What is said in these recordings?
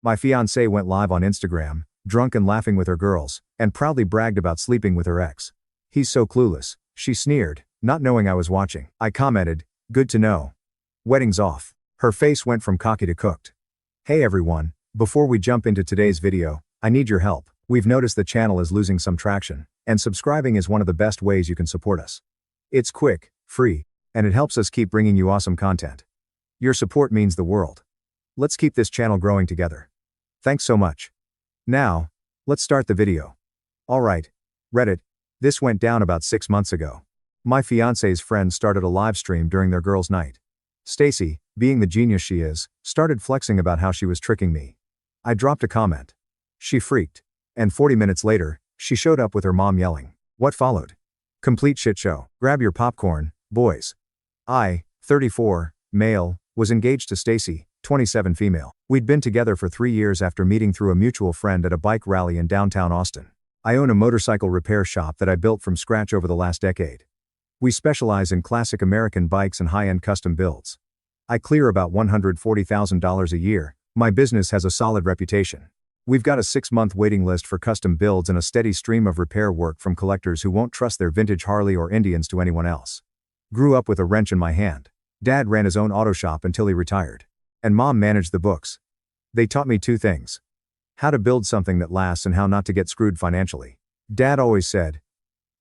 My fiancée went live on Instagram, drunk and laughing with her girls, and proudly bragged about sleeping with her ex. He's so clueless, she sneered, not knowing I was watching. I commented, good to know. Wedding's off. Her face went from cocky to cooked. Hey everyone, before we jump into today's video, I need your help. We've noticed the channel is losing some traction, and subscribing is one of the best ways you can support us. It's quick, free, and it helps us keep bringing you awesome content. Your support means the world. Let's keep this channel growing together. Thanks so much. Now, let's start the video. Alright, Reddit. This went down about 6 months ago. My fiancé's friend started a live stream during their girls' night. Stacy, being the genius she is, started flexing about how she was tricking me. I dropped a comment. She freaked. And 40 minutes later, she showed up with her mom yelling. What followed? Complete shit show. Grab your popcorn, boys. I, 34, male, was engaged to Stacy, 27 female. We'd been together for 3 years after meeting through a mutual friend at a bike rally in downtown Austin. I own a motorcycle repair shop that I built from scratch over the last decade. We specialize in classic American bikes and high-end custom builds. I clear about $140,000 a year. My business has a solid reputation. We've got a 6-month waiting list for custom builds and a steady stream of repair work from collectors who won't trust their vintage Harley or Indians to anyone else. Grew up with a wrench in my hand. Dad ran his own auto shop until he retired. And Mom managed the books. They taught me 2 things. How to build something that lasts and how not to get screwed financially. Dad always said,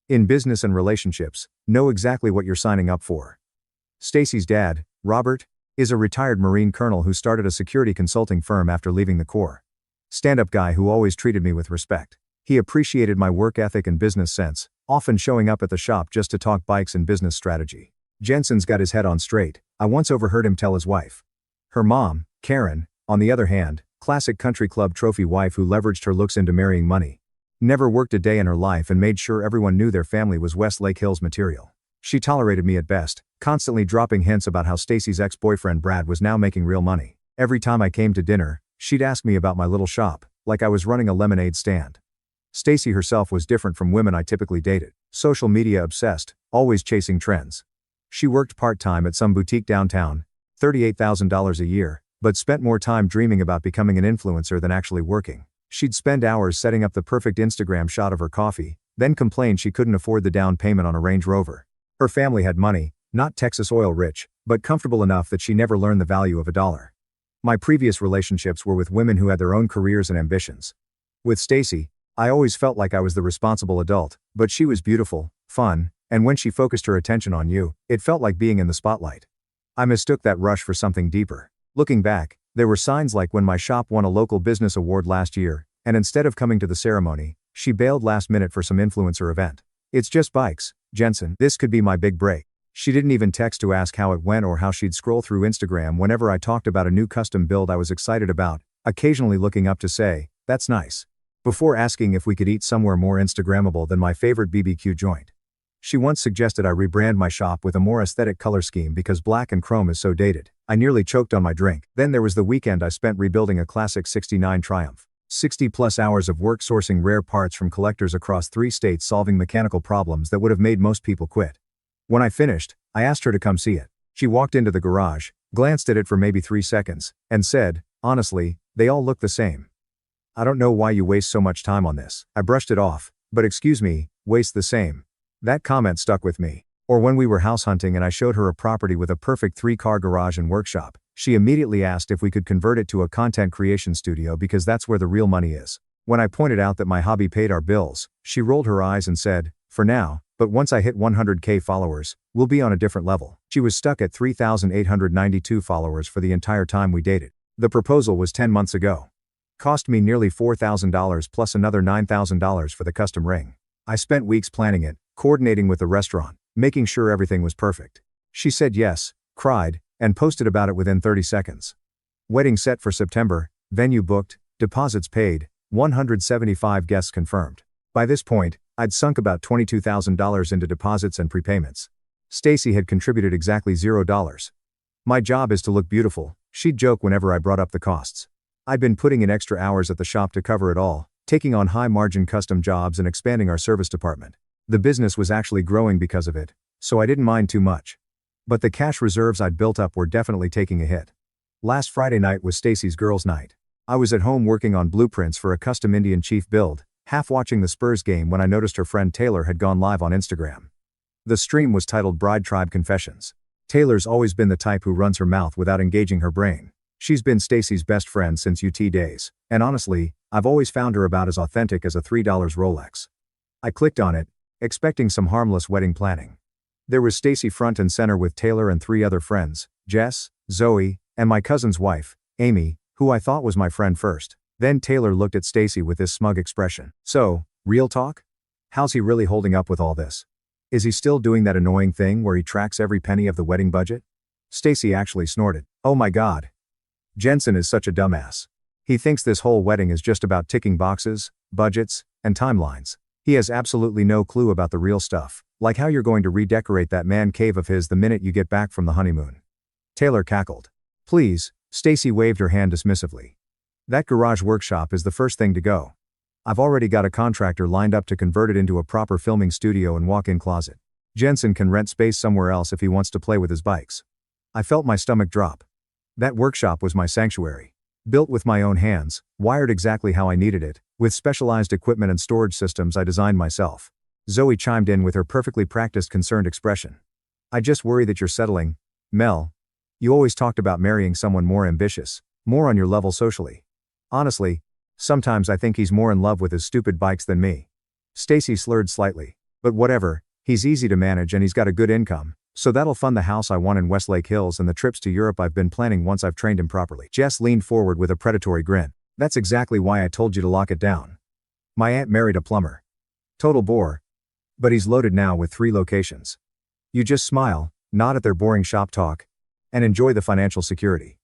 in business and relationships, know exactly what you're signing up for. Stacy's dad, Robert, is a retired Marine colonel who started a security consulting firm after leaving the Corps. Stand-up guy who always treated me with respect. He appreciated my work ethic and business sense, often showing up at the shop just to talk bikes and business strategy. Jensen's got his head on straight. I once overheard him tell his wife. Her mom, Karen, on the other hand, classic country club trophy wife who leveraged her looks into marrying money. Never worked a day in her life and made sure everyone knew their family was Westlake Hills material. She tolerated me at best, constantly dropping hints about how Stacy's ex-boyfriend Brad was now making real money. Every time I came to dinner, she'd ask me about my little shop, like I was running a lemonade stand. Stacy herself was different from women I typically dated. Social media obsessed, always chasing trends. She worked part-time at some boutique downtown, $38,000 a year, but spent more time dreaming about becoming an influencer than actually working. She'd spend hours setting up the perfect Instagram shot of her coffee, then complain she couldn't afford the down payment on a Range Rover. Her family had money, not Texas oil rich, but comfortable enough that she never learned the value of a dollar. My previous relationships were with women who had their own careers and ambitions. With Stacy, I always felt like I was the responsible adult, but she was beautiful, fun, and when she focused her attention on you, it felt like being in the spotlight. I mistook that rush for something deeper. Looking back, there were signs like when my shop won a local business award last year, and instead of coming to the ceremony, she bailed last minute for some influencer event. It's just bikes, Jensen. This could be my big break. She didn't even text to ask how it went or how she'd scroll through Instagram whenever I talked about a new custom build I was excited about, occasionally looking up to say, that's nice. Before asking if we could eat somewhere more Instagrammable than my favorite BBQ joint. She once suggested I rebrand my shop with a more aesthetic color scheme because black and chrome is so dated. I nearly choked on my drink. Then there was the weekend I spent rebuilding a classic '69 Triumph. 60+ hours of work sourcing rare parts from collectors across 3 states solving mechanical problems that would have made most people quit. When I finished, I asked her to come see it. She walked into the garage, glanced at it for maybe 3 seconds, and said, honestly, they all look the same. I don't know why you waste so much time on this. I brushed it off, but excuse me, waste the same. That comment stuck with me. Or when we were house hunting and I showed her a property with a perfect 3-car garage and workshop, she immediately asked if we could convert it to a content creation studio because that's where the real money is. When I pointed out that my hobby paid our bills, she rolled her eyes and said, for now, but once I hit 100K followers, we'll be on a different level. She was stuck at 3,892 followers for the entire time we dated. The proposal was 10 months ago. Cost me nearly $4,000 plus another $9,000 for the custom ring. I spent weeks planning it, coordinating with the restaurant, making sure everything was perfect. She said yes, cried, and posted about it within 30 seconds. Wedding set for September, venue booked, deposits paid, 175 guests confirmed. By this point, I'd sunk about $22,000 into deposits and prepayments. Stacy had contributed exactly $0. My job is to look beautiful, she'd joke whenever I brought up the costs. I'd been putting in extra hours at the shop to cover it all, taking on high-margin custom jobs and expanding our service department. The business was actually growing because of it, so I didn't mind too much. But the cash reserves I'd built up were definitely taking a hit. Last Friday night was Stacy's girls' night. I was at home working on blueprints for a custom Indian chief build, half watching the Spurs game when I noticed her friend Taylor had gone live on Instagram. The stream was titled Bride Tribe Confessions. Taylor's always been the type who runs her mouth without engaging her brain. She's been Stacy's best friend since UT days, and honestly, I've always found her about as authentic as a $3 Rolex. I clicked on it, expecting some harmless wedding planning. There was Stacy front and center with Taylor and 3 other friends, Jess, Zoe, and my cousin's wife, Amy, who I thought was my friend first. Then Taylor looked at Stacy with this smug expression. So, real talk? How's he really holding up with all this? Is he still doing that annoying thing where he tracks every penny of the wedding budget? Stacy actually snorted. Oh my god. Jensen is such a dumbass. He thinks this whole wedding is just about ticking boxes, budgets, and timelines. He has absolutely no clue about the real stuff, like how you're going to redecorate that man cave of his the minute you get back from the honeymoon. Taylor cackled. Please, Stacy waved her hand dismissively. That garage workshop is the first thing to go. I've already got a contractor lined up to convert it into a proper filming studio and walk-in closet. Jensen can rent space somewhere else if he wants to play with his bikes. I felt my stomach drop. That workshop was my sanctuary. Built with my own hands, wired exactly how I needed it, with specialized equipment and storage systems I designed myself. Zoe chimed in with her perfectly practiced concerned expression. I just worry that you're settling. Mel. You always talked about marrying someone more ambitious, more on your level socially. Honestly, sometimes I think he's more in love with his stupid bikes than me. Stacy slurred slightly. But whatever, he's easy to manage and he's got a good income. So that'll fund the house I want in Westlake Hills and the trips to Europe I've been planning once I've trained him properly. Jess leaned forward with a predatory grin. That's exactly why I told you to lock it down. My aunt married a plumber. Total bore. But he's loaded now with 3 locations. You just smile, nod at their boring shop talk, and enjoy the financial security.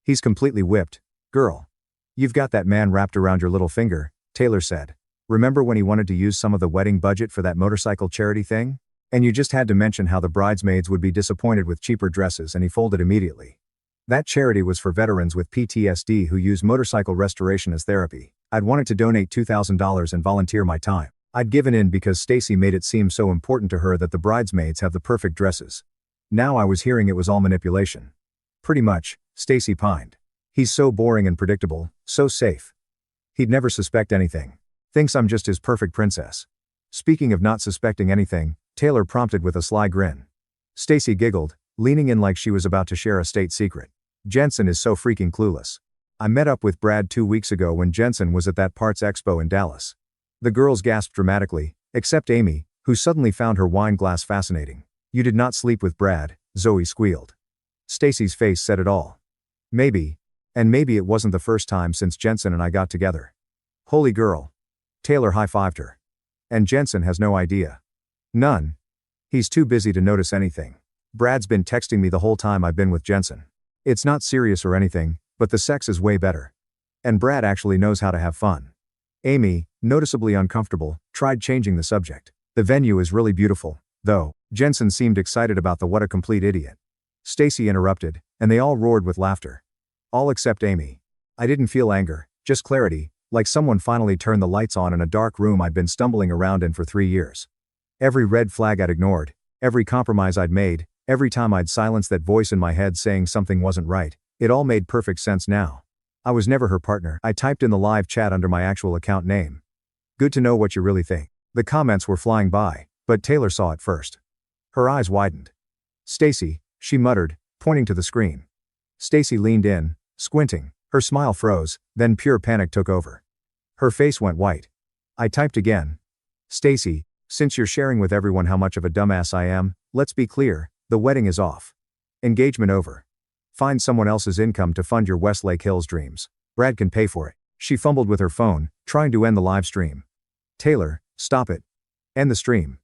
He's completely whipped, girl. You've got that man wrapped around your little finger, Taylor said. Remember when he wanted to use some of the wedding budget for that motorcycle charity thing? And you just had to mention how the bridesmaids would be disappointed with cheaper dresses and he folded immediately. That charity was for veterans with PTSD who use motorcycle restoration as therapy. I'd wanted to donate $2,000 and volunteer my time. I'd given in because Stacy made it seem so important to her that the bridesmaids have the perfect dresses. Now I was hearing it was all manipulation. Pretty much, Stacy pined. He's so boring and predictable, so safe. He'd never suspect anything. Thinks I'm just his perfect princess. Speaking of not suspecting anything, Taylor prompted with a sly grin. Stacy giggled, leaning in like she was about to share a state secret. Jensen is so freaking clueless. I met up with Brad 2 weeks ago when Jensen was at that parts expo in Dallas. The girls gasped dramatically, except Amy, who suddenly found her wine glass fascinating. You did not sleep with Brad, Zoe squealed. Stacy's face said it all. Maybe. And maybe it wasn't the first time since Jensen and I got together. Holy girl. Taylor high-fived her. And Jensen has no idea. None. He's too busy to notice anything. Brad's been texting me the whole time I've been with Jensen. It's not serious or anything, but the sex is way better. And Brad actually knows how to have fun. Amy, noticeably uncomfortable, tried changing the subject. The venue is really beautiful, though. Jensen seemed excited about the what a complete idiot. Stacy interrupted, and they all roared with laughter. All except Amy. I didn't feel anger, just clarity, like someone finally turned the lights on in a dark room I'd been stumbling around in for 3 years. Every red flag I'd ignored, every compromise I'd made, every time I'd silenced that voice in my head saying something wasn't right, it all made perfect sense now. I was never her partner. I typed in the live chat under my actual account name. Good to know what you really think. The comments were flying by, but Taylor saw it first. Her eyes widened. Stacy, she muttered, pointing to the screen. Stacy leaned in, squinting. Her smile froze, then pure panic took over. Her face went white. I typed again. Stacy, since you're sharing with everyone how much of a dumbass I am, let's be clear, the wedding is off. Engagement over. Find someone else's income to fund your Westlake Hills dreams. Brad can pay for it. She fumbled with her phone, trying to end the live stream. Taylor, stop it. End the stream.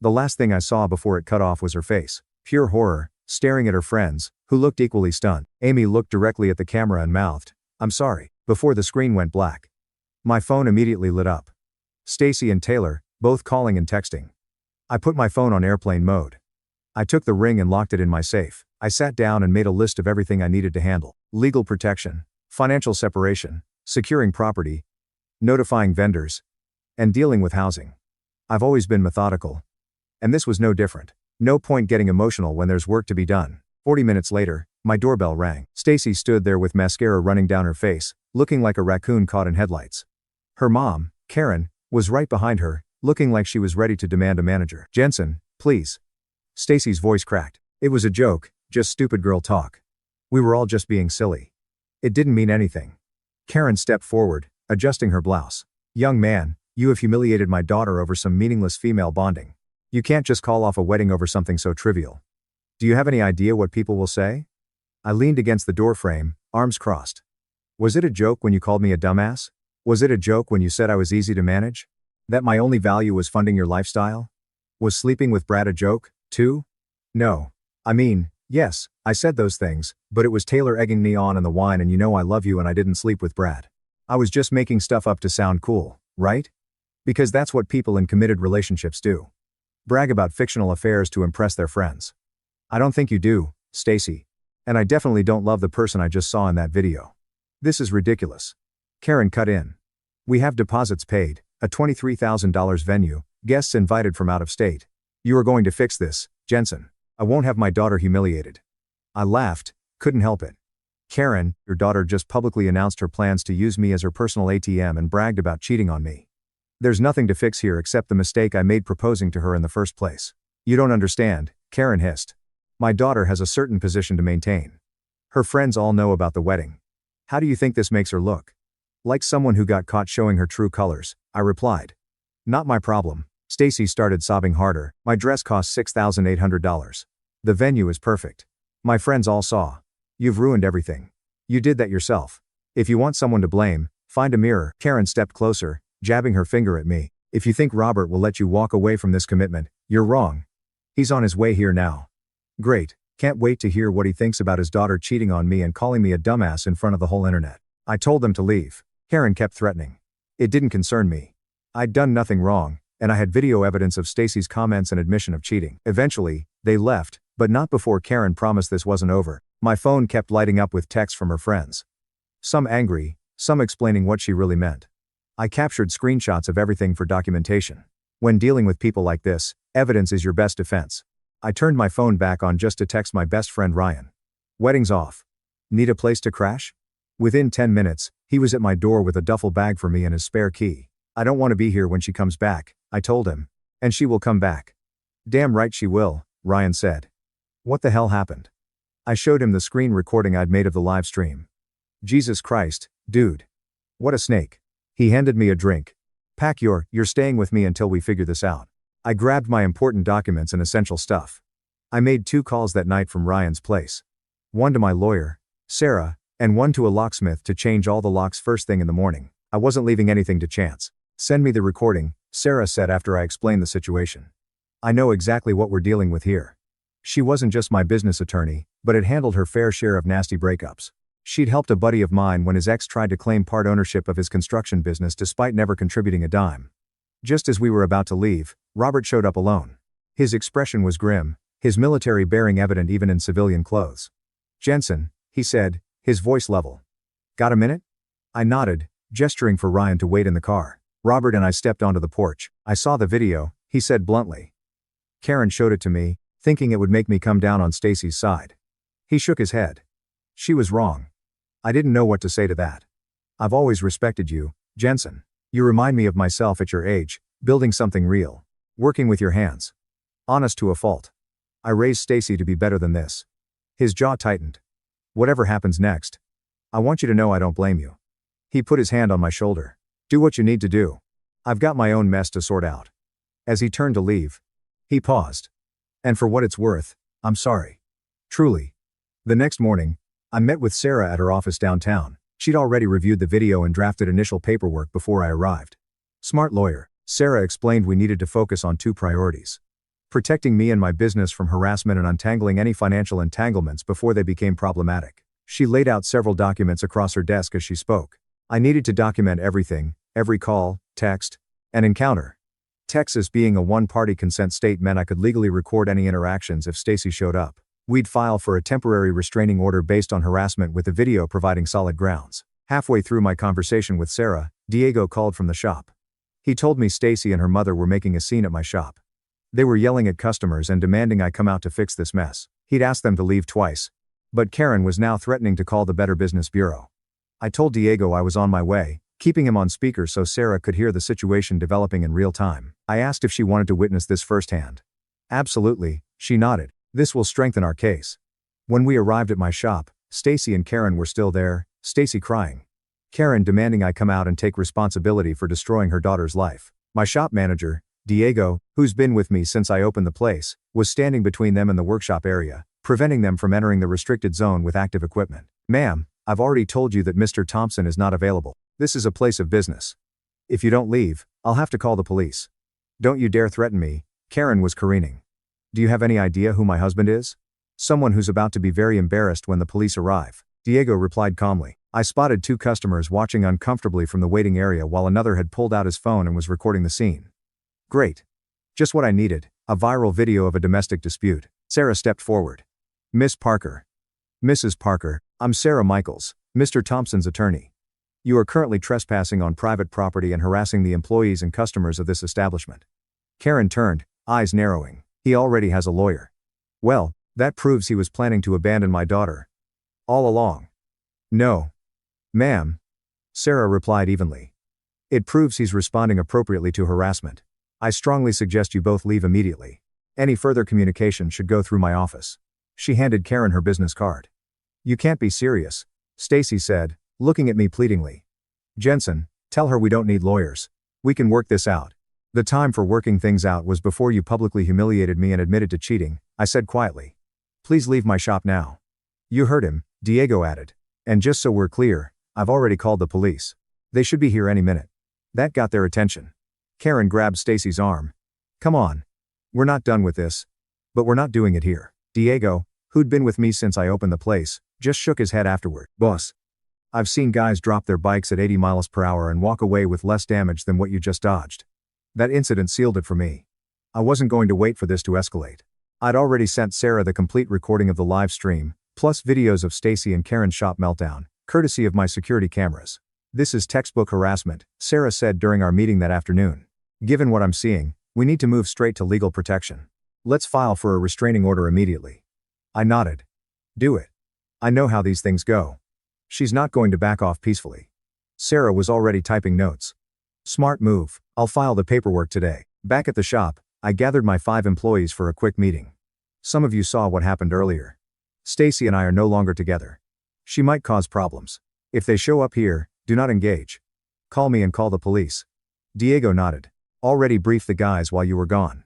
The last thing I saw before it cut off was her face, pure horror, staring at her friends, who looked equally stunned. Amy looked directly at the camera and mouthed, "I'm sorry," before the screen went black. My phone immediately lit up. Stacy and Taylor, both calling and texting. I put my phone on airplane mode. I took the ring and locked it in my safe. I sat down and made a list of everything I needed to handle. Legal protection, financial separation, securing property, notifying vendors, and dealing with housing. I've always been methodical. And this was no different. No point getting emotional when there's work to be done. 40 minutes later, my doorbell rang. Stacy stood there with mascara running down her face, looking like a raccoon caught in headlights. Her mom, Karen, was right behind her, looking like she was ready to demand a manager. "Jensen, please." Stacy's voice cracked. "It was a joke, just stupid girl talk. We were all just being silly. It didn't mean anything." Karen stepped forward, adjusting her blouse. "Young man, you have humiliated my daughter over some meaningless female bonding. You can't just call off a wedding over something so trivial. Do you have any idea what people will say?" I leaned against the doorframe, arms crossed. "Was it a joke when you called me a dumbass? Was it a joke when you said I was easy to manage? That my only value was funding your lifestyle? Was sleeping with Brad a joke, too? No. I mean, yes, I said those things, but it was Taylor egging me on and the wine and you know I love you and I didn't sleep with Brad. I was just making stuff up to sound cool, right? Because that's what people in committed relationships do. Brag about fictional affairs to impress their friends. I don't think you do, Stacy. And I definitely don't love the person I just saw in that video. This is ridiculous." Karen cut in. "We have deposits paid, a $23,000 venue, guests invited from out of state. You are going to fix this, Jensen. I won't have my daughter humiliated." I laughed, couldn't help it. "Karen, your daughter just publicly announced her plans to use me as her personal ATM and bragged about cheating on me. There's nothing to fix here except the mistake I made proposing to her in the first place." "You don't understand," Karen hissed. "My daughter has a certain position to maintain. Her friends all know about the wedding. How do you think this makes her look?" "Like someone who got caught showing her true colors," I replied. "Not my problem." Stacy started sobbing harder. "My dress cost $6,800. The venue is perfect. My friends all saw. You've ruined everything. You did that yourself. If you want someone to blame, find a mirror." Karen stepped closer, jabbing her finger at me. "If you think Robert will let you walk away from this commitment, you're wrong. He's on his way here now." "Great, can't wait to hear what he thinks about his daughter cheating on me and calling me a dumbass in front of the whole internet." I told them to leave. Karen kept threatening. It didn't concern me. I'd done nothing wrong, and I had video evidence of Stacy's comments and admission of cheating. Eventually, they left, but not before Karen promised this wasn't over. My phone kept lighting up with texts from her friends. Some angry, some explaining what she really meant. I captured screenshots of everything for documentation. When dealing with people like this, evidence is your best defense. I turned my phone back on just to text my best friend Ryan. "Wedding's off. Need a place to crash?" Within 10 minutes, he was at my door with a duffel bag for me and his spare key. "I don't want to be here when she comes back," I told him. "And she will come back." "Damn right she will," Ryan said. "What the hell happened?" I showed him the screen recording I'd made of the live stream. "Jesus Christ, dude. What a snake." He handed me a drink. "Pack you're staying with me until we figure this out." I grabbed my important documents and essential stuff. I made 2 calls that night from Ryan's place. One to my lawyer, Sarah, and one to a locksmith to change all the locks first thing in the morning. I wasn't leaving anything to chance. "Send me the recording," Sarah said after I explained the situation. "I know exactly what we're dealing with here." She wasn't just my business attorney, but had handled her fair share of nasty breakups. She'd helped a buddy of mine when his ex tried to claim part ownership of his construction business despite never contributing a dime. Just as we were about to leave, Robert showed up alone. His expression was grim, his military bearing evident even in civilian clothes. "Jensen," he said, his voice level. "Got a minute?" I nodded, gesturing for Ryan to wait in the car. Robert and I stepped onto the porch. "I saw the video," he said bluntly. "Karen showed it to me, thinking it would make me come down on Stacy's side." He shook his head. "She was wrong. I didn't know what to say to that. I've always respected you, Jensen. You remind me of myself at your age, building something real. Working with your hands. Honest to a fault. I raised Stacy to be better than this." His jaw tightened. "Whatever happens next, I want you to know I don't blame you." He put his hand on my shoulder. "Do what you need to do. I've got my own mess to sort out." As he turned to leave, he paused. "And for what it's worth, I'm sorry. Truly." The next morning, I met with Sarah at her office downtown. She'd already reviewed the video and drafted initial paperwork before I arrived. Smart lawyer, Sarah explained we needed to focus on 2 priorities. Protecting me and my business from harassment and untangling any financial entanglements before they became problematic. She laid out several documents across her desk as she spoke. I needed to document everything, every call, text, and encounter. Texas being a one-party consent state meant I could legally record any interactions if Stacy showed up. We'd file for a temporary restraining order based on harassment with the video providing solid grounds. Halfway through my conversation with Sarah, Diego called from the shop. He told me Stacy and her mother were making a scene at my shop. They were yelling at customers and demanding I come out to fix this mess. He'd asked them to leave twice. But Karen was now threatening to call the Better Business Bureau. I told Diego I was on my way, keeping him on speaker so Sarah could hear the situation developing in real time. I asked if she wanted to witness this firsthand. Absolutely, she nodded. This will strengthen our case. When we arrived at my shop, Stacy and Karen were still there, Stacy crying. Karen demanding I come out and take responsibility for destroying her daughter's life. My shop manager, Diego, who's been with me since I opened the place, was standing between them and the workshop area, preventing them from entering the restricted zone with active equipment. Ma'am, I've already told you that Mr. Thompson is not available. This is a place of business. If you don't leave, I'll have to call the police. Don't you dare threaten me, Karen was careening. Do you have any idea who my husband is? Someone who's about to be very embarrassed when the police arrive. Diego replied calmly. I spotted 2 customers watching uncomfortably from the waiting area while another had pulled out his phone and was recording the scene. Great. Just what I needed, a viral video of a domestic dispute. Sarah stepped forward. Miss Parker. Mrs. Parker, I'm Sarah Michaels, Mr. Thompson's attorney. You are currently trespassing on private property and harassing the employees and customers of this establishment. Karen turned, eyes narrowing. He already has a lawyer. Well, that proves he was planning to abandon my daughter. All along. No. Ma'am. Sarah replied evenly. It proves he's responding appropriately to harassment. I strongly suggest you both leave immediately. Any further communication should go through my office. She handed Karen her business card. You can't be serious, Stacy said, looking at me pleadingly. Jensen, tell her we don't need lawyers. We can work this out. The time for working things out was before you publicly humiliated me and admitted to cheating, I said quietly. Please leave my shop now. You heard him, Diego added. And just so we're clear, I've already called the police. They should be here any minute. That got their attention. Karen grabbed Stacy's arm. Come on. We're not done with this. But we're not doing it here. Diego, who'd been with me since I opened the place, just shook his head afterward. Boss. I've seen guys drop their bikes at 80 miles per hour and walk away with less damage than what you just dodged. That incident sealed it for me. I wasn't going to wait for this to escalate. I'd already sent Sarah the complete recording of the live stream, plus videos of Stacy and Karen's shop meltdown, courtesy of my security cameras. This is textbook harassment, Sarah said during our meeting that afternoon. Given what I'm seeing, we need to move straight to legal protection. Let's file for a restraining order immediately. I nodded. Do it. I know how these things go. She's not going to back off peacefully. Sarah was already typing notes. Smart move. I'll file the paperwork today. Back at the shop, I gathered my 5 employees for a quick meeting. Some of you saw what happened earlier. Stacy and I are no longer together. She might cause problems. If they show up here, do not engage. Call me and call the police. Diego nodded. Already briefed the guys while you were gone.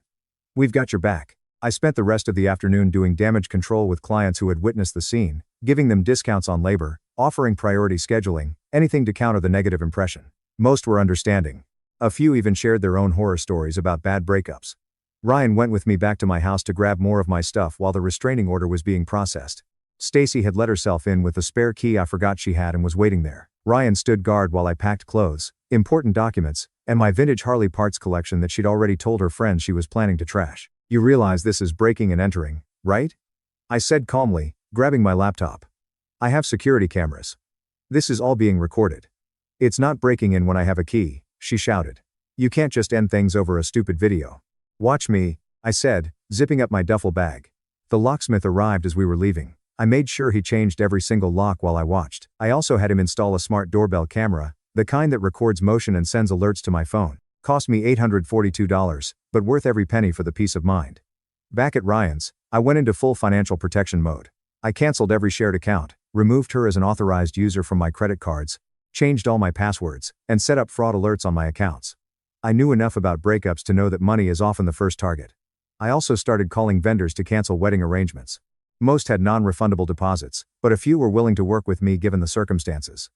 We've got your back. I spent the rest of the afternoon doing damage control with clients who had witnessed the scene, giving them discounts on labor, offering priority scheduling, anything to counter the negative impression. Most were understanding. A few even shared their own horror stories about bad breakups. Ryan went with me back to my house to grab more of my stuff while the restraining order was being processed. Stacy had let herself in with the spare key I forgot she had and was waiting there. Ryan stood guard while I packed clothes, important documents, and my vintage Harley parts collection that she'd already told her friends she was planning to trash. You realize this is breaking and entering, right? I said calmly, grabbing my laptop. I have security cameras. This is all being recorded. It's not breaking in when I have a key, she shouted. You can't just end things over a stupid video. Watch me, I said, zipping up my duffel bag. The locksmith arrived as we were leaving. I made sure he changed every single lock while I watched. I also had him install a smart doorbell camera, the kind that records motion and sends alerts to my phone. Cost me $842, but worth every penny for the peace of mind. Back at Ryan's, I went into full financial protection mode. I canceled every shared account, removed her as an authorized user from my credit cards, changed all my passwords, and set up fraud alerts on my accounts. I knew enough about breakups to know that money is often the first target. I also started calling vendors to cancel wedding arrangements. Most had non-refundable deposits, but a few were willing to work with me given the circumstances.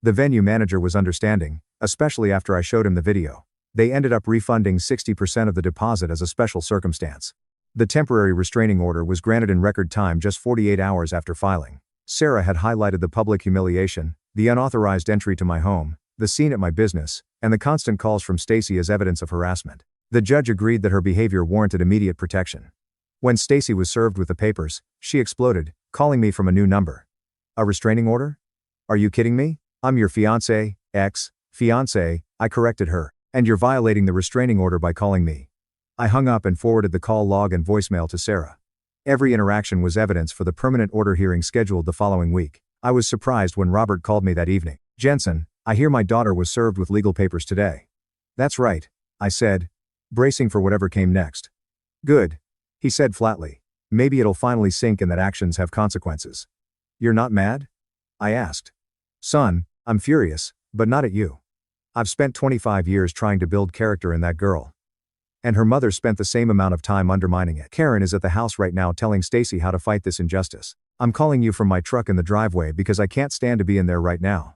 The venue manager was understanding, especially after I showed him the video. They ended up refunding 60% of the deposit as a special circumstance. The temporary restraining order was granted in record time just 48 hours after filing. Sarah had highlighted the public humiliation, the unauthorized entry to my home, the scene at my business, and the constant calls from Stacy as evidence of harassment. The judge agreed that her behavior warranted immediate protection. When Stacy was served with the papers, she exploded, calling me from a new number. A restraining order? Are you kidding me? I'm your fiancé, ex-fiancé, I corrected her, and you're violating the restraining order by calling me. I hung up and forwarded the call log and voicemail to Sarah. Every interaction was evidence for the permanent order hearing scheduled the following week. I was surprised when Robert called me that evening. Jensen, I hear my daughter was served with legal papers today. That's right, I said, bracing for whatever came next. Good, he said flatly. Maybe it'll finally sink in that actions have consequences. You're not mad? I asked. Son, I'm furious, but not at you. I've spent 25 years trying to build character in that girl. And her mother spent the same amount of time undermining it. Karen is at the house right now telling Stacy how to fight this injustice. I'm calling you from my truck in the driveway because I can't stand to be in there right now.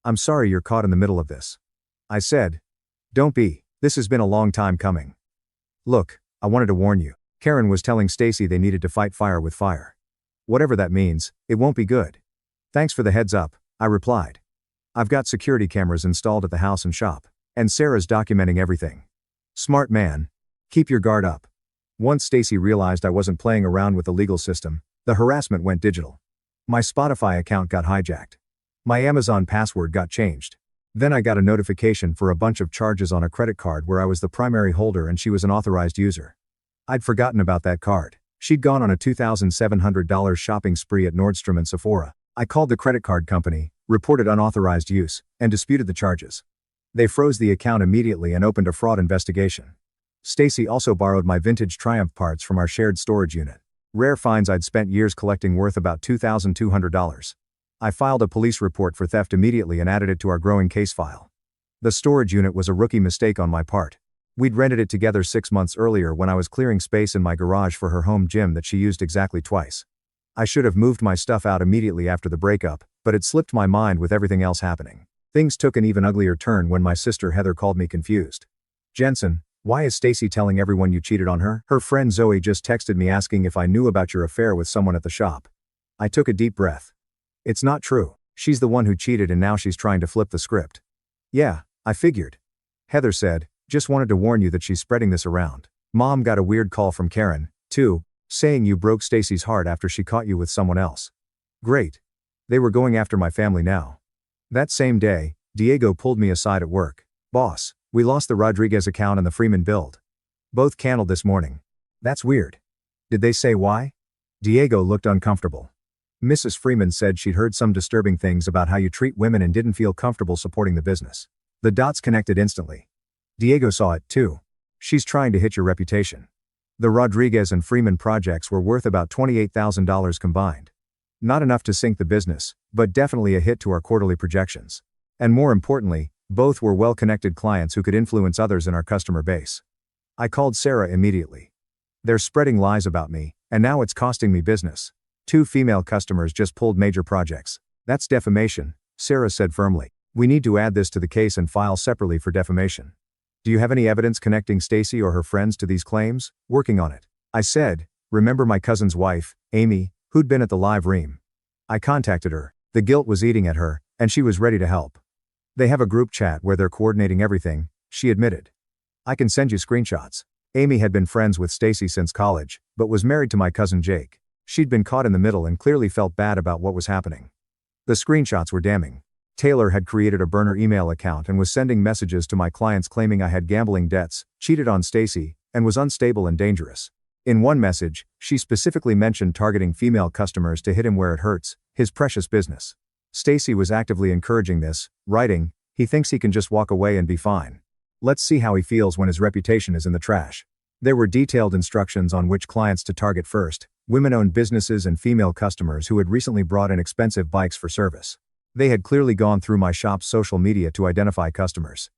I'm sorry you're caught in the middle of this. I said. Don't be, this has been a long time coming. Look, I wanted to warn you. Karen was telling Stacy they needed to fight fire with fire. Whatever that means, it won't be good. Thanks for the heads up, I replied. I've got security cameras installed at the house and shop. And Sarah's documenting everything. Smart man. Keep your guard up. Once Stacy realized I wasn't playing around with the legal system, the harassment went digital. My Spotify account got hijacked. My Amazon password got changed. Then I got a notification for a bunch of charges on a credit card where I was the primary holder and she was an authorized user. I'd forgotten about that card. She'd gone on a $2,700 shopping spree at Nordstrom and Sephora. I called the credit card company, reported unauthorized use, and disputed the charges. They froze the account immediately and opened a fraud investigation. Stacy also borrowed my vintage Triumph parts from our shared storage unit. Rare finds I'd spent years collecting worth about $2,200. I filed a police report for theft immediately and added it to our growing case file. The storage unit was a rookie mistake on my part. We'd rented it together 6 months earlier when I was clearing space in my garage for her home gym that she used exactly twice. I should have moved my stuff out immediately after the breakup, but it slipped my mind with everything else happening. Things took an even uglier turn when my sister Heather called me confused. Jensen, why is Stacy telling everyone you cheated on her? Her friend Zoe just texted me asking if I knew about your affair with someone at the shop. I took a deep breath. It's not true. She's the one who cheated and now she's trying to flip the script. Yeah, I figured. Heather said, just wanted to warn you that she's spreading this around. Mom got a weird call from Karen, too, saying you broke Stacy's heart after she caught you with someone else. Great. They were going after my family now. That same day, Diego pulled me aside at work. Boss, we lost the Rodriguez account and the Freeman build. Both canceled this morning. That's weird. Did they say why? Diego looked uncomfortable. Mrs. Freeman said she'd heard some disturbing things about how you treat women and didn't feel comfortable supporting the business. The dots connected instantly. Diego saw it too. She's trying to hit your reputation. The Rodriguez and Freeman projects were worth about $28,000 combined. Not enough to sink the business, but definitely a hit to our quarterly projections. And more importantly, both were well-connected clients who could influence others in our customer base. I called Sarah immediately. They're spreading lies about me, and now it's costing me business. 2 female customers just pulled major projects. That's defamation, Sarah said firmly. We need to add this to the case and file separately for defamation. Do you have any evidence connecting Stacy or her friends to these claims? Working on it. I said, remember my cousin's wife, Amy, who'd been at the live ream. I contacted her. The guilt was eating at her, and she was ready to help. They have a group chat where they're coordinating everything, she admitted. I can send you screenshots. Amy had been friends with Stacy since college, but was married to my cousin Jake. She'd been caught in the middle and clearly felt bad about what was happening. The screenshots were damning. Taylor had created a burner email account and was sending messages to my clients claiming I had gambling debts, cheated on Stacy, and was unstable and dangerous. In one message, she specifically mentioned targeting female customers to hit him where it hurts, his precious business. Stacy was actively encouraging this, writing, he thinks he can just walk away and be fine. Let's see how he feels when his reputation is in the trash. There were detailed instructions on which clients to target first, women-owned businesses and female customers who had recently brought in expensive bikes for service. They had clearly gone through my shop's social media to identify customers.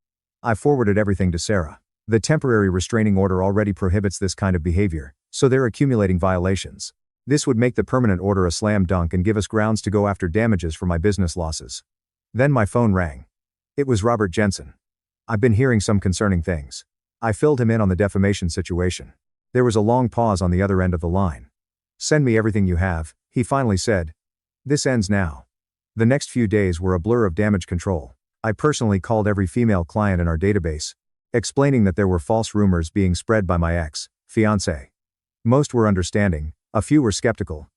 I forwarded everything to Sarah. The temporary restraining order already prohibits this kind of behavior, so they're accumulating violations. This would make the permanent order a slam dunk and give us grounds to go after damages for my business losses. Then my phone rang. It was Robert Jensen. I've been hearing some concerning things. I filled him in on the defamation situation. There was a long pause on the other end of the line. Send me everything you have, he finally said. This ends now. The next few days were a blur of damage control. I personally called every female client in our database, explaining that there were false rumors being spread by my ex, Fiancée. Most were understanding, a few were skeptical.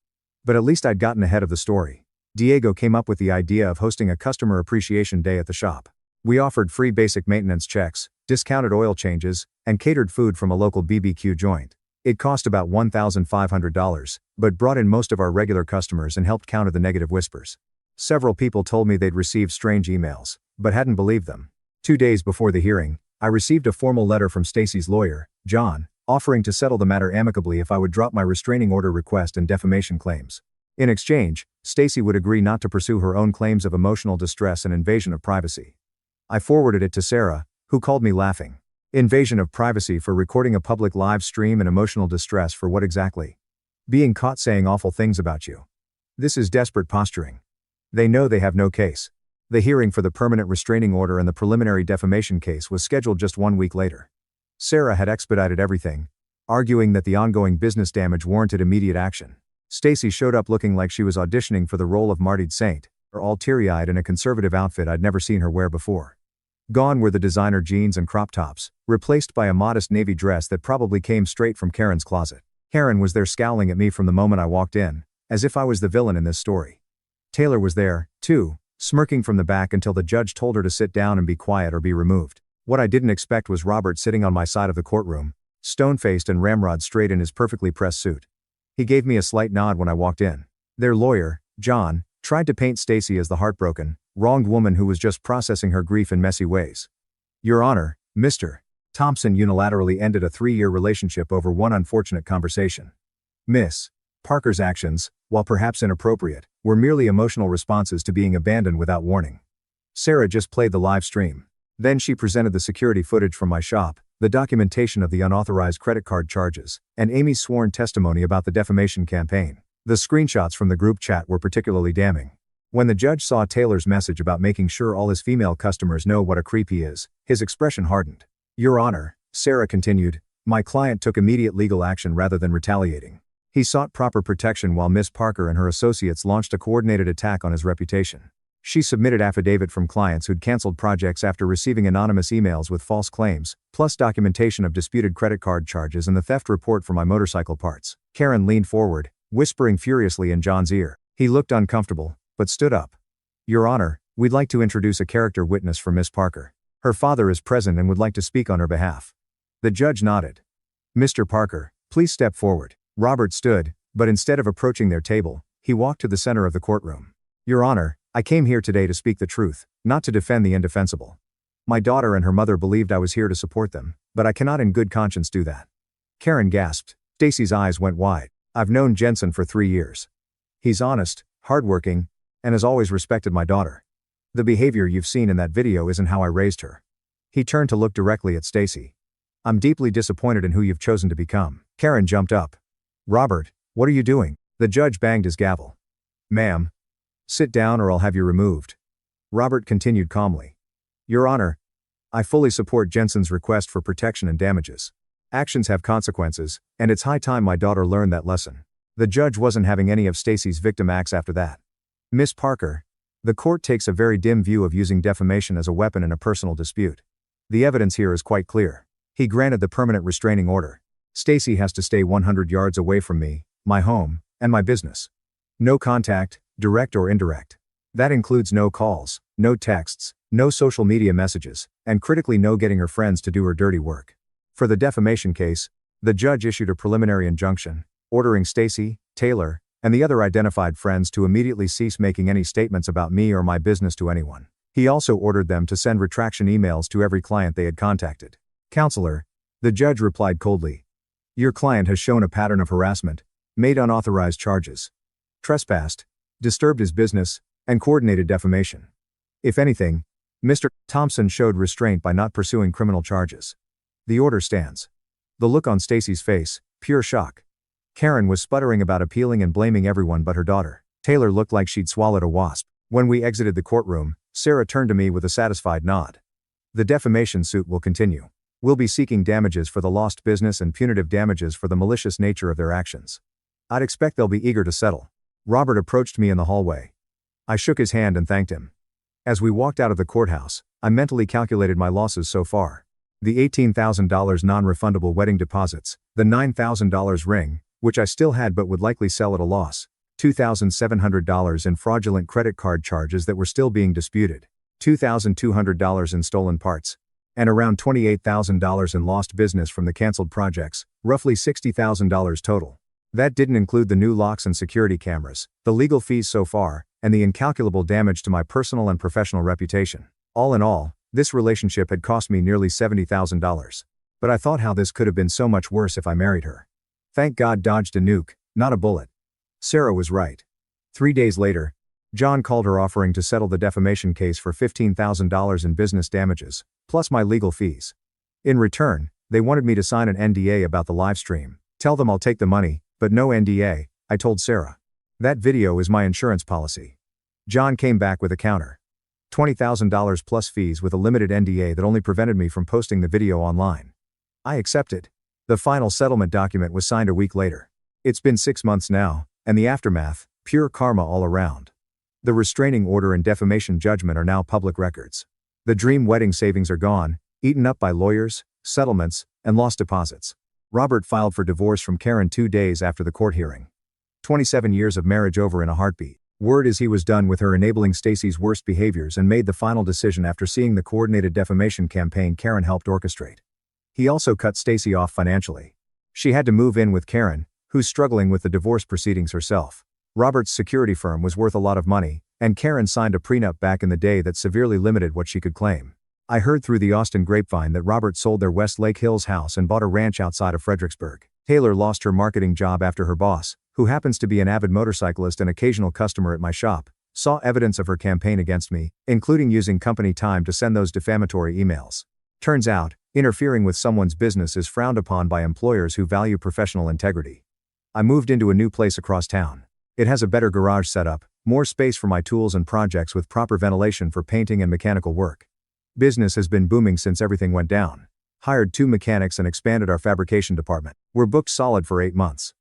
But at least I'd gotten ahead of the story. Diego came up with the idea of hosting a customer appreciation day at the shop. We offered free basic maintenance checks, discounted oil changes, and catered food from a local BBQ joint. It cost about $1,500, but brought in most of our regular customers and helped counter the negative whispers. Several people told me they'd received strange emails, but hadn't believed them. 2 days before the hearing, I received a formal letter from Stacy's lawyer, John, offering to settle the matter amicably if I would drop my restraining order request and defamation claims. In exchange, Stacy would agree not to pursue her own claims of emotional distress and invasion of privacy. I forwarded it to Sarah, who called me laughing. Invasion of privacy for recording a public live stream and emotional distress for what exactly? Being caught saying awful things about you. This is desperate posturing. They know they have no case. The hearing for the permanent restraining order and the preliminary defamation case was scheduled just 1 week later. Sarah had expedited everything, arguing that the ongoing business damage warranted immediate action. Stacy showed up looking like she was auditioning for the role of Marty'd Saint, or all teary-eyed in a conservative outfit I'd never seen her wear before. Gone were the designer jeans and crop tops, replaced by a modest navy dress that probably came straight from Karen's closet. Karen was there scowling at me from the moment I walked in, as if I was the villain in this story. Taylor was there, too, smirking from the back until the judge told her to sit down and be quiet or be removed. What I didn't expect was Robert sitting on my side of the courtroom, stone-faced and ramrod straight in his perfectly pressed suit. He gave me a slight nod when I walked in. Their lawyer, John, tried to paint Stacy as the heartbroken, wronged woman who was just processing her grief in messy ways. Your Honor, Mr. Thompson unilaterally ended a 3-year relationship over one unfortunate conversation. Miss Parker's actions, while perhaps inappropriate, were merely emotional responses to being abandoned without warning. Sarah just played the live stream. Then she presented the security footage from my shop, the documentation of the unauthorized credit card charges, and Amy's sworn testimony about the defamation campaign. The screenshots from the group chat were particularly damning. When the judge saw Taylor's message about making sure all his female customers know what a creep he is, his expression hardened. Your Honor, Sarah continued, my client took immediate legal action rather than retaliating. He sought proper protection while Miss Parker and her associates launched a coordinated attack on his reputation. She submitted affidavit from clients who'd canceled projects after receiving anonymous emails with false claims, plus documentation of disputed credit card charges and the theft report for my motorcycle parts. Karen leaned forward, whispering furiously in John's ear. He looked uncomfortable, but stood up. Your Honor, we'd like to introduce a character witness for Miss Parker. Her father is present and would like to speak on her behalf. The judge nodded. Mr. Parker, please step forward. Robert stood, but instead of approaching their table, he walked to the center of the courtroom. Your Honor, I came here today to speak the truth, not to defend the indefensible. My daughter and her mother believed I was here to support them, but I cannot in good conscience do that. Karen gasped. Stacy's eyes went wide. I've known Jensen for 3 years. He's honest, hardworking, and has always respected my daughter. The behavior you've seen in that video isn't how I raised her. He turned to look directly at Stacy. I'm deeply disappointed in who you've chosen to become. Karen jumped up. Robert, what are you doing? The judge banged his gavel. Ma'am. Sit down or I'll have you removed. Robert continued calmly. Your Honor, I fully support Jensen's request for protection and damages. Actions have consequences, and it's high time my daughter learned that lesson. The judge wasn't having any of Stacy's victim acts after that. Miss Parker, the court takes a very dim view of using defamation as a weapon in a personal dispute. The evidence here is quite clear. He granted the permanent restraining order. Stacy has to stay 100 yards away from me, my home, and my business. No contact, direct or indirect. That includes no calls, no texts, no social media messages, and critically no getting her friends to do her dirty work. For the defamation case, the judge issued a preliminary injunction, ordering Stacy, Taylor, and the other identified friends to immediately cease making any statements about me or my business to anyone. He also ordered them to send retraction emails to every client they had contacted. Counselor, the judge replied coldly. Your client has shown a pattern of harassment, made unauthorized charges, trespassed, disturbed his business, and coordinated defamation. If anything, Mr. Thompson showed restraint by not pursuing criminal charges. The order stands. The look on Stacy's face, pure shock. Karen was sputtering about appealing and blaming everyone but her daughter. Taylor looked like she'd swallowed a wasp. When we exited the courtroom, Sarah turned to me with a satisfied nod. The defamation suit will continue. We'll be seeking damages for the lost business and punitive damages for the malicious nature of their actions. I'd expect they'll be eager to settle. Robert approached me in the hallway. I shook his hand and thanked him. As we walked out of the courthouse, I mentally calculated my losses so far. The $18,000 non-refundable wedding deposits, the $9,000 ring, which I still had but would likely sell at a loss, $2,700 in fraudulent credit card charges that were still being disputed, $2,200 in stolen parts, and around $28,000 in lost business from the canceled projects, roughly $60,000 total. That didn't include the new locks and security cameras, the legal fees so far, and the incalculable damage to my personal and professional reputation. All in all, this relationship had cost me nearly $70,000. But I thought how this could have been so much worse if I married her. Thank God dodged a nuke, not a bullet. Sarah was right. 3 days later, John called her offering to settle the defamation case for $15,000 in business damages, plus my legal fees. In return, they wanted me to sign an NDA about the live stream. Tell them I'll take the money, but no NDA, I told Sarah. That video is my insurance policy. John came back with a counter. $20,000 plus fees with a limited NDA that only prevented me from posting the video online. I accepted. The final settlement document was signed a week later. It's been 6 months now, and the aftermath, pure karma all around. The restraining order and defamation judgment are now public records. The dream wedding savings are gone, eaten up by lawyers, settlements, and lost deposits. Robert filed for divorce from Karen 2 days after the court hearing. 27 years of marriage over in a heartbeat. Word is he was done with her enabling Stacy's worst behaviors and made the final decision after seeing the coordinated defamation campaign Karen helped orchestrate. He also cut Stacy off financially. She had to move in with Karen, who's struggling with the divorce proceedings herself. Robert's security firm was worth a lot of money, and Karen signed a prenup back in the day that severely limited what she could claim. I heard through the Austin grapevine that Robert sold their West Lake Hills house and bought a ranch outside of Fredericksburg. Taylor lost her marketing job after her boss, who happens to be an avid motorcyclist and occasional customer at my shop, saw evidence of her campaign against me, including using company time to send those defamatory emails. Turns out, interfering with someone's business is frowned upon by employers who value professional integrity. I moved into a new place across town. It has a better garage setup, more space for my tools and projects with proper ventilation for painting and mechanical work. Business has been booming since everything went down. Hired 2 mechanics and expanded our fabrication department. We're booked solid for 8 months.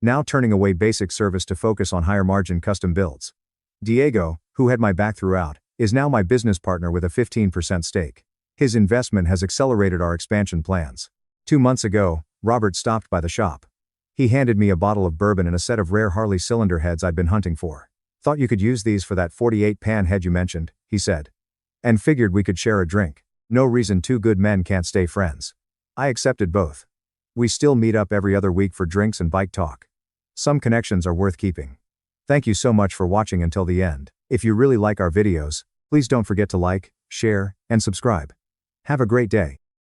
Now turning away basic service to focus on higher margin custom builds. Diego, who had my back throughout, is now my business partner with a 15% stake. His investment has accelerated our expansion plans. 2 months ago, Robert stopped by the shop. He handed me a bottle of bourbon and a set of rare Harley cylinder heads I'd been hunting for. Thought you could use these for that 48-pan head you mentioned, he said. And figured we could share a drink. No reason 2 good men can't stay friends. I accepted both. We still meet up every other week for drinks and bike talk. Some connections are worth keeping. Thank you so much for watching until the end. If you really like our videos, please don't forget to like, share, and subscribe. Have a great day.